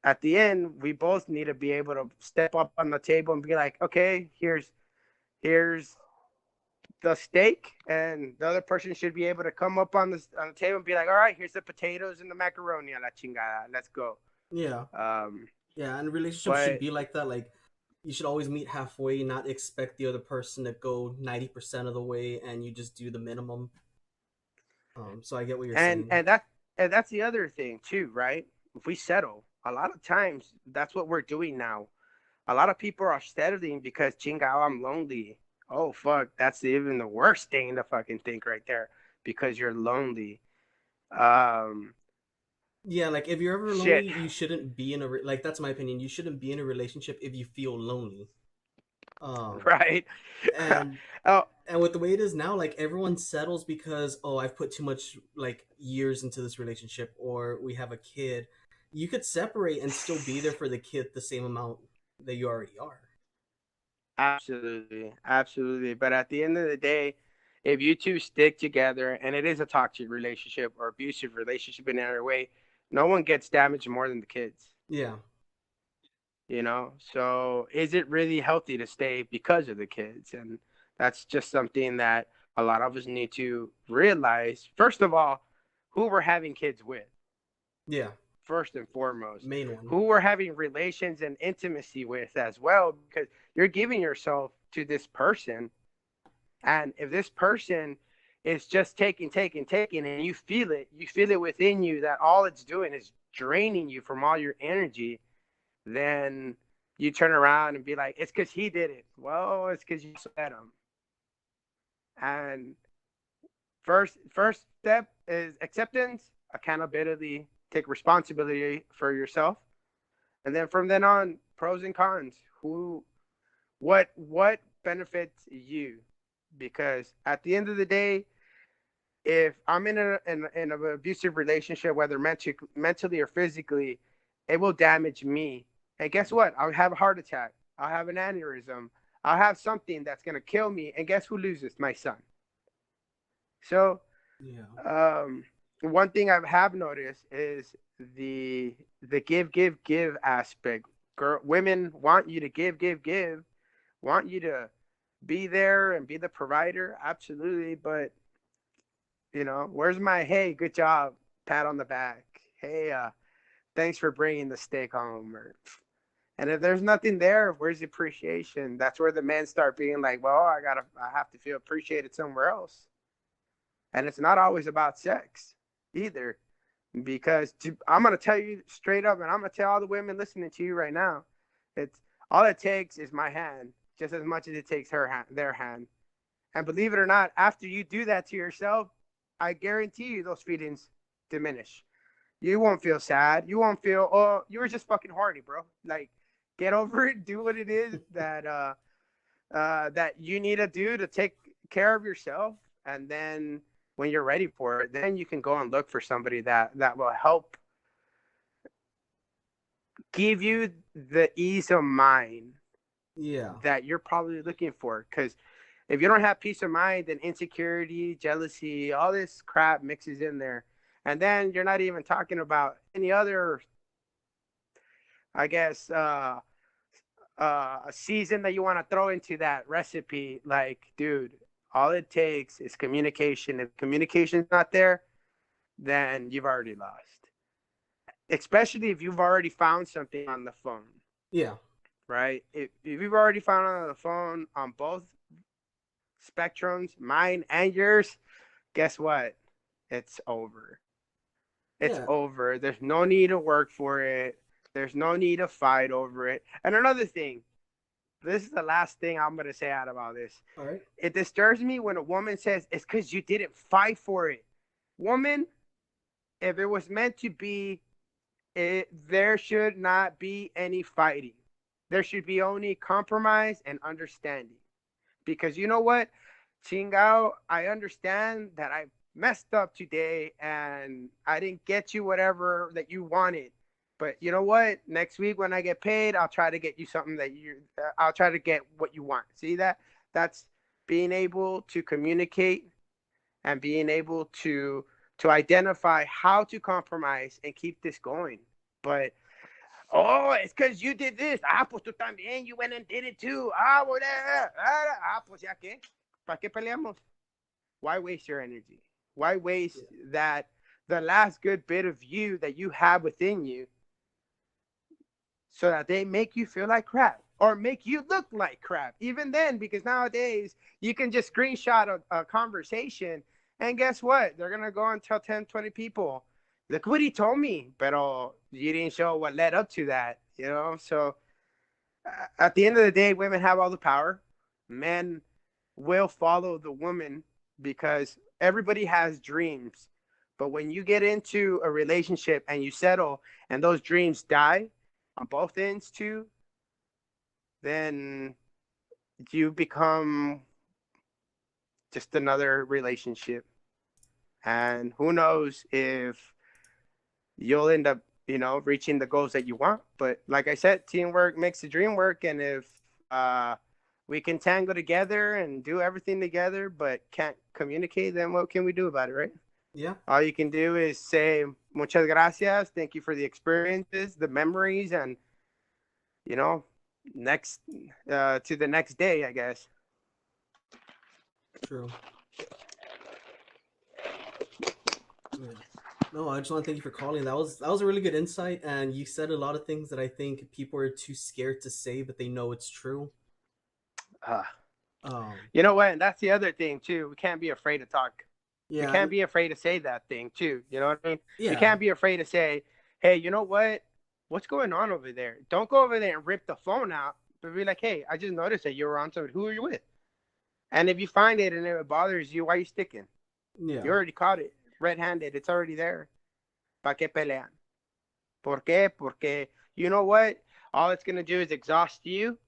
[SPEAKER 4] at the end, we both need to be able to step up on the table and be like, okay, here's the steak, and the other person should be able to come up on the table and be like, all right, here's the potatoes and the macaroni, a la chingada, let's go.
[SPEAKER 1] Yeah.
[SPEAKER 4] Um,
[SPEAKER 1] Yeah, and relationships should
[SPEAKER 4] but
[SPEAKER 1] be like that. Like, you should always meet halfway, not expect the other person to go 90% of the way, and you just do the minimum. So I get what you're
[SPEAKER 4] and
[SPEAKER 1] saying.
[SPEAKER 4] and that and that's the other thing too, right? If we settle, a lot of times that's what we're doing now. A lot of people are settling because chingao, I'm lonely. Oh fuck, that's even the worst thing to fucking think right there because you're lonely. Um,
[SPEAKER 1] Yeah, like if you're ever lonely,
[SPEAKER 4] shit,
[SPEAKER 1] you shouldn't be in a like that's my opinion. You shouldn't be in a relationship if you feel lonely. Um,
[SPEAKER 4] right?
[SPEAKER 1] and
[SPEAKER 4] Oh,
[SPEAKER 1] and with the way it is now, like everyone settles because oh, I've put too much like years into this relationship, or we have a kid. You could separate and still be there for the kid the same amount that you already are.
[SPEAKER 4] absolutely, absolutely. But at the end of the day, if you two stick together and it is a toxic relationship or abusive relationship in any way, no one gets damaged more than the kids.
[SPEAKER 1] Yeah,
[SPEAKER 4] So is it really healthy to stay because of the kids? And that's just something that a lot of us need to realize. First of all, who we're having kids with,
[SPEAKER 1] yeah,
[SPEAKER 4] first and foremost,
[SPEAKER 1] main one.
[SPEAKER 4] who we're having relations and intimacy with as well, because you're giving yourself to this person. And if this person is just taking, and you feel it within you that all it's doing is draining you from all your energy, then you turn around and be like, it's because he did it. Well, it's because you let him. And first step is acceptance, accountability, take responsibility for yourself, and then from then on, pros and cons. What benefits you? Because at the end of the day, if I'm in an abusive relationship, whether mentally or physically, it will damage me. And guess what? I'll have a heart attack. I'll have an aneurysm. I'll have something that's gonna kill me. And guess who loses? My son. So,
[SPEAKER 1] Yeah,
[SPEAKER 4] um, one thing I have noticed is the give aspect. Women want you to give, want you to be there and be the provider, absolutely. But where's my hey, good job, pat on the back, hey, thanks for bringing the steak home, and if there's nothing there, where's the appreciation? That's where the men start being like, well, I have to feel appreciated somewhere else, and it's not always about sex either, because I'm gonna tell you straight up, and I'm gonna tell all the women listening to you right now, it's all it takes is my hand, just as much as it takes their hand. And believe it or not, after you do that to yourself, I guarantee you those feelings diminish. You won't feel sad. You won't feel, oh, you were just fucking horny, bro. Like, get over it. Do what it is that you need to do to take care of yourself. And then when you're ready for it, then you can go and look for somebody that will help give you the ease of mind
[SPEAKER 1] yeah,
[SPEAKER 4] that you're probably looking for. Because if you don't have peace of mind, then insecurity, jealousy, all this crap mixes in there. And then you're not even talking about any other, I guess, a season that you want to throw into that recipe. Like, dude, all it takes is communication. If communication's not there, then you've already lost. Especially if you've already found something on the phone,
[SPEAKER 1] yeah,
[SPEAKER 4] right? If you've already found it on the phone on both spectrums, mine and yours, guess what? It's over. It's
[SPEAKER 1] yeah,
[SPEAKER 4] over. There's no need to work for it. There's no need to fight over it. And another thing, this is the last thing I'm gonna say out about this.
[SPEAKER 1] All right.
[SPEAKER 4] It disturbs me when a woman says it's because you didn't fight for it. Woman, if it was meant to be, there should not be any fighting. There should be only compromise and understanding. Because you know what, Chingao, I understand that I messed up today and I didn't get you whatever that you wanted. But you know what? Next week when I get paid, I'll try to get you something that I'll try to get what you want. See that? That's being able to communicate and being able to identify how to compromise and keep this going. But oh, it's because you did this. Ah, pues tú también. You went and did it too. Ah, well, pues ya qué. ¿Para qué peleamos? Why waste your energy? Why waste
[SPEAKER 1] Yeah.
[SPEAKER 4] that the last good bit of you that you have within you so that they make you feel like crap or make you look like crap? Even then, because nowadays you can just screenshot a conversation and guess what? They're going to go and tell 10, 20 people, look what he told me. But you didn't show what led up to that, you know? So at the end of the day, women have all the power. Men will follow the woman because everybody has dreams. But when you get into a relationship and you settle and those dreams die on both ends too, then you become just another relationship. And who knows if you'll end up, reaching the goals that you want. But like I said, teamwork makes the dream work. And if we can tangle together and do everything together, but can't communicate, then what can we do about it, right?
[SPEAKER 1] Yeah.
[SPEAKER 4] All you can do is say muchas gracias, thank you for the experiences, the memories, and you know, next to the next day, I guess.
[SPEAKER 1] True. Yeah. No, I just want to thank you for calling. That was a really good insight, and you said a lot of things that I think people are too scared to say, but they know it's true.
[SPEAKER 4] Uh,
[SPEAKER 1] Um,
[SPEAKER 4] you know what? And that's the other thing too. We can't be afraid to talk. We
[SPEAKER 1] yeah,
[SPEAKER 4] can't be afraid to say that thing too. You know what I mean? We
[SPEAKER 1] yeah,
[SPEAKER 4] can't be afraid to say, "Hey, you know what? What's going on over there?" Don't go over there and rip the phone out, but be like, "Hey, I just noticed that you were on somebody. Who are you with?" And if you find it and it bothers you, why are you sticking?
[SPEAKER 1] yeah.
[SPEAKER 4] You already caught it red-handed. It's already there. ¿Para qué pelean? ¿Por qué? Porque you know what? All it's gonna do is exhaust you.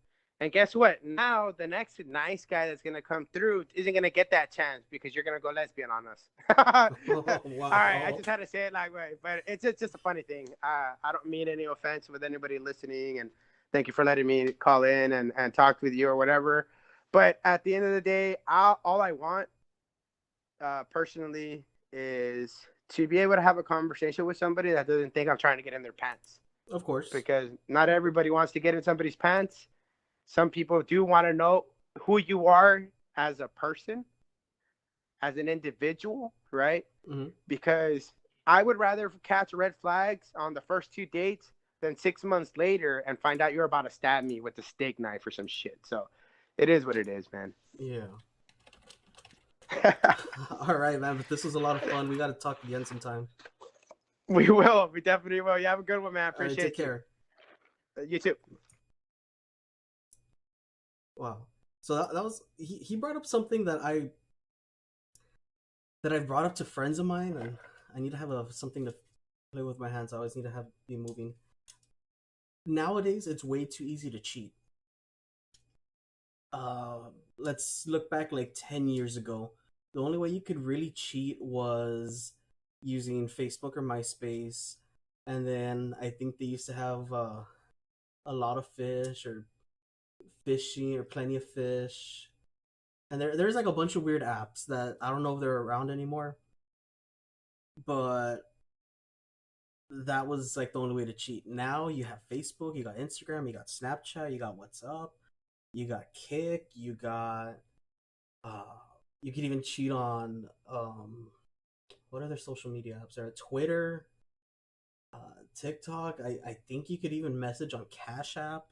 [SPEAKER 4] And guess what? Now the next nice guy that's gonna come through isn't gonna get that chance because you're gonna go lesbian on us. All
[SPEAKER 1] Oh,
[SPEAKER 4] right, I
[SPEAKER 1] wow.
[SPEAKER 4] just had to say it that way, but it's just a funny thing. I don't mean any offense with anybody listening, and thank you for letting me call in and talk with you or whatever. But at the end of the day, all I want personally is to be able to have a conversation with somebody that doesn't think I'm trying to get in their pants.
[SPEAKER 1] Of course.
[SPEAKER 4] Because not everybody wants to get in somebody's pants. Some people do want to know who you are as a person, as an individual, right?
[SPEAKER 1] Hmm.
[SPEAKER 4] Because I would rather catch red flags on the first two dates than 6 months later and find out you're about to stab me with a steak knife or some shit. So it is what it is, man.
[SPEAKER 1] Yeah. All right, man. But this was a lot of fun. We got to talk again sometime.
[SPEAKER 4] We will. We definitely will. You have a good one, man.
[SPEAKER 1] All right, take
[SPEAKER 4] Appreciate you.
[SPEAKER 1] care.
[SPEAKER 4] You too.
[SPEAKER 1] Wow. So that was he brought up something that I brought up to friends of mine, and I need to have something to play with my hands. I always need to have be moving. Nowadays, it's way too easy to cheat. Let's look back like 10 years ago. The only way you could really cheat was using Facebook or MySpace, and then I think they used to have a lot of fish or fishing or plenty of fish. And there's like a bunch of weird apps that I don't know if they're around anymore, but that was like the only way to cheat. Now you have Facebook, you got Instagram, you got Snapchat, you got WhatsApp, you got Kick, uh you can even cheat on what other social media apps are Twitter, TikTok. I think you could even message on Cash App.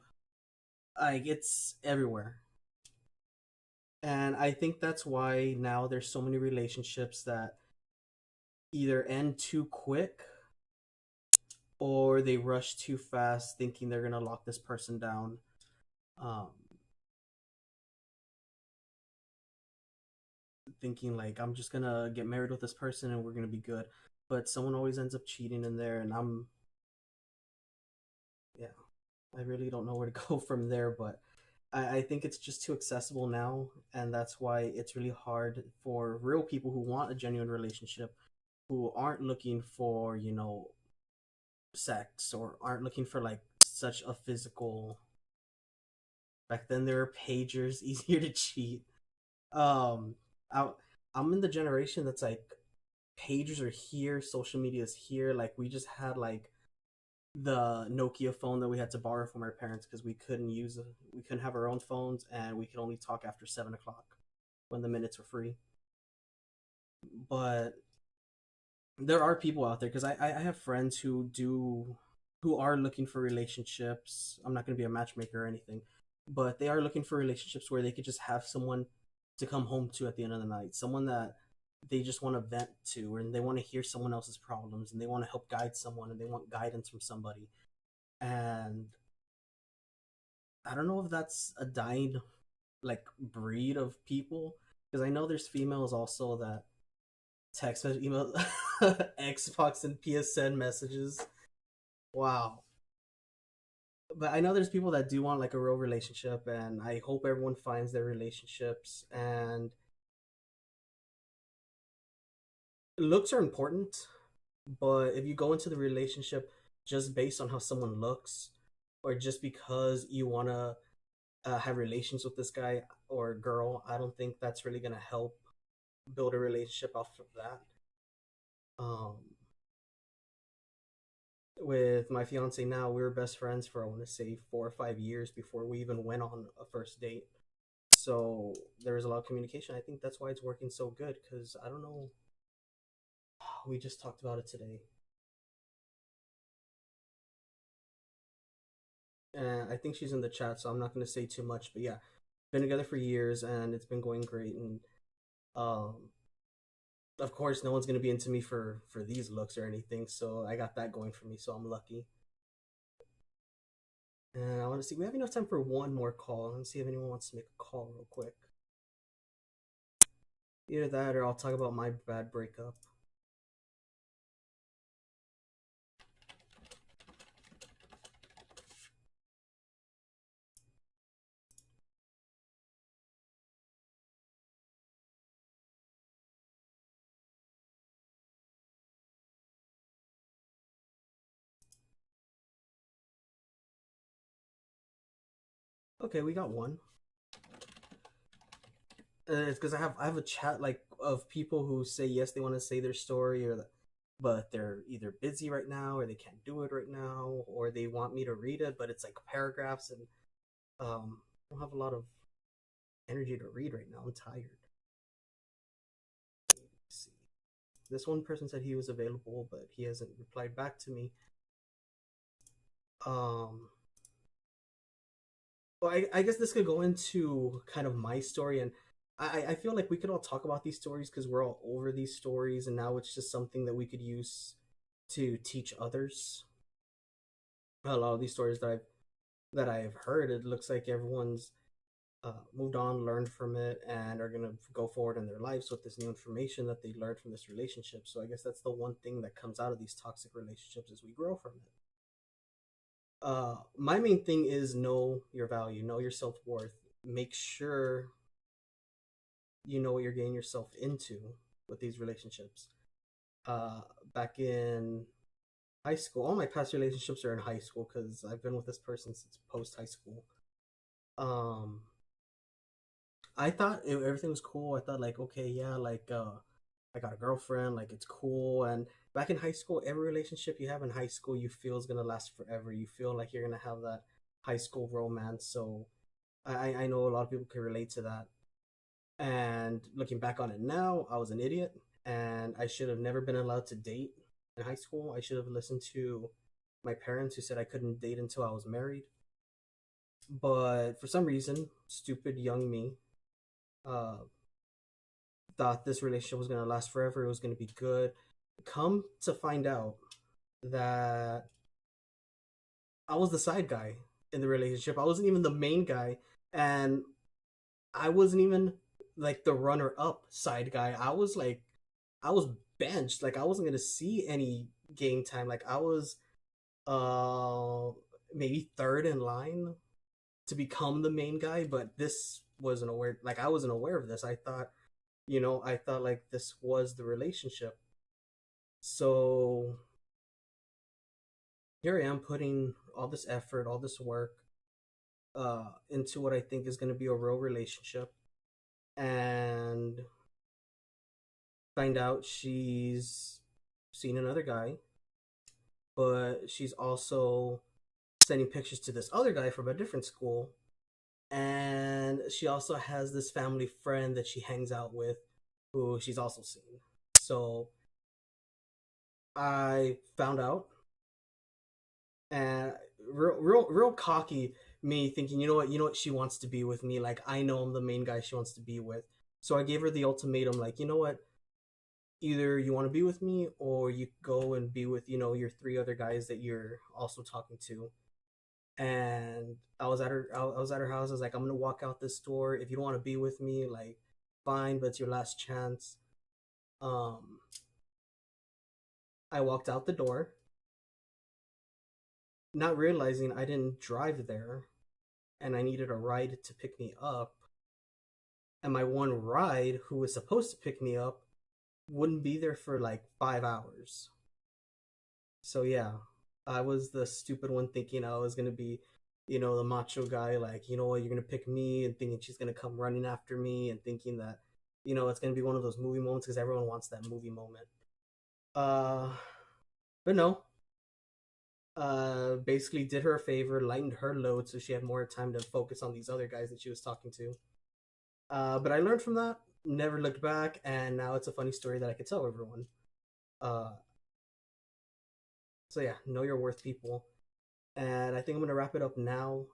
[SPEAKER 1] Like it's everywhere. And I think that's why now there's so many relationships that either end too quick or they rush too fast thinking they're gonna lock this person down. Um, thinking like I'm just gonna get married with this person and we're gonna be good. But someone always ends up cheating in there, and yeah, I really don't know where to go from there. But I think it's just too accessible now, and that's why it's really hard for real people who want a genuine relationship, who aren't looking for sex or aren't looking for like such a physical. Back then, there were pagers, easier to cheat. Um, I, I'm in the generation that's like pagers are here, social media is here. Like we just had like the Nokia phone that we had to borrow from our parents because we couldn't have our own phones, and we could only talk after 7 o'clock when the minutes were free. But there are people out there because I have friends who are looking for relationships. I'm not going to be a matchmaker or anything, but they are looking for relationships where they could just have someone to come home to at the end of the night, someone that they just want to vent to, and they want to hear someone else's problems, and they want to help guide someone, and they want guidance from somebody. And I don't know if that's a dying like breed of people, because I know there's females also that text message, email, Xbox and PSN messages. Wow. But I know there's people that do want like a real relationship, and I hope everyone finds their relationships. And looks are important, but if you go into the relationship just based on how someone looks, or just because you want to have relations with this guy or girl, I don't think that's really going to help build a relationship off of that. Um, with my fiance now, we were best friends for I want to say 4 or 5 years before we even went on a first date. So there was a lot of communication. I think that's why it's working so good. Because I don't know, we just talked about it today, and I think she's in the chat, so I'm not going to say too much. But yeah, been together for years, and it's been going great. And um, of course, no one's going to be into me for these looks or anything. So I got that going for me. So I'm lucky. And I want to see. We have enough time for one more call. Let's see if anyone wants to make a call real quick. Either that, or I'll talk about my bad breakup. Okay, we got one. It's because I have a chat like of people who say yes, they want to say their story, but they're either busy right now, or they can't do it right now, or they want me to read it, but it's like paragraphs, and I don't have a lot of energy to read right now. I'm tired. Let's see. This one person said he was available, but he hasn't replied back to me. Um, well, I guess this could go into kind of my story, and I feel like we could all talk about these stories because we're all over these stories, and now it's just something that we could use to teach others. A lot of these stories that I've heard, it looks like everyone's moved on, learned from it, and are gonna go forward in their lives with this new information that they learned from this relationship. So I guess that's the one thing that comes out of these toxic relationships is we grow from it. My main thing is know your value, know your self worth, make sure you know what you're getting yourself into with these relationships. Uh, Back in high school, all my past relationships are in high school because I've been with this person since post high school. Um, I thought everything was cool. I thought like, okay, yeah, like I got a girlfriend, like it's cool. And back in high school, every relationship you have in high school, you feel is gonna last forever. You feel like you're gonna have that high school romance. So I know a lot of people can relate to that. And looking back on it now, I was an idiot, and I should have never been allowed to date in high school. I should have listened to my parents who said I couldn't date until I was married. But for some reason, stupid young me uh, thought this relationship was going to last forever. It was going to be good. Come to find out that I was the side guy in the relationship. I wasn't even the main guy, and I wasn't even like the runner up side guy. I was benched. Like I wasn't gonna see any game time. Like I was uh maybe third in line to become the main guy, but this wasn't aware. Like I wasn't aware of this. I thought, I thought like this was the relationship. So here I am putting all this effort, all this work into what I think is going to be a real relationship, and find out she's seen another guy, but she's also sending pictures to this other guy from a different school, and she also has this family friend that she hangs out with, who she's also seen. So I found out, and real cocky me thinking, you know what, she wants to be with me. Like I know I'm the main guy she wants to be with. So I gave her the ultimatum, like, you know what, either you want to be with me or you go and be with, your three other guys that you're also talking to. And I was at her house. I was like, I'm gonna walk out this door. If you don't want to be with me, like, fine, but it's your last chance. Um, I walked out the door, not realizing I didn't drive there, and I needed a ride to pick me up. And my one ride, who was supposed to pick me up, wouldn't be there for like 5 hours. So yeah, I was the stupid one thinking I was gonna be, the macho guy, like, you know what, you're gonna pick me, and thinking she's gonna come running after me, and thinking that, it's gonna be one of those movie moments because everyone wants that movie moment. Uh, but no. Basically did her a favor, lightened her load so she had more time to focus on these other guys that she was talking to. But I learned from that, never looked back, and now it's a funny story that I could tell everyone. Uh, so yeah, know your worth, people. And I think I'm gonna wrap it up now.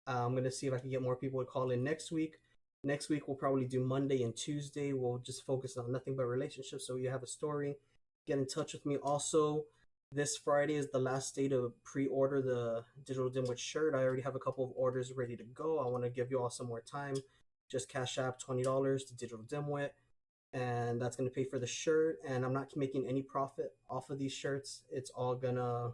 [SPEAKER 1] I'm gonna see if I can get more people to call in next week. Next week we'll probably do Monday and Tuesday. We'll just focus on nothing but relationships. So you have a story, get in touch with me. Also, this Friday is the last day to pre-order the Digital Dimwit shirt. I already have a couple of orders ready to go. I want to give you all some more time. Just cash app $20 to Digital Dimwit, and that's gonna pay for the shirt. And I'm not making any profit off of these shirts. It's all gonna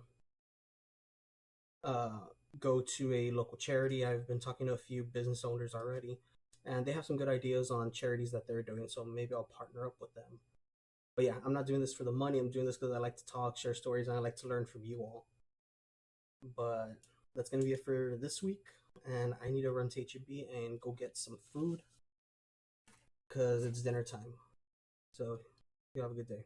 [SPEAKER 1] uh, go to a local charity. I've been talking to a few business owners already, and they have some good ideas on charities that they're doing. So maybe I'll partner up with them. But yeah, I'm not doing this for the money. I'm doing this because I like to talk, share stories, and I like to learn from you all. But that's gonna be it for this week, and I need to run to HEB and go get some food because it's dinner time. So you have a good day.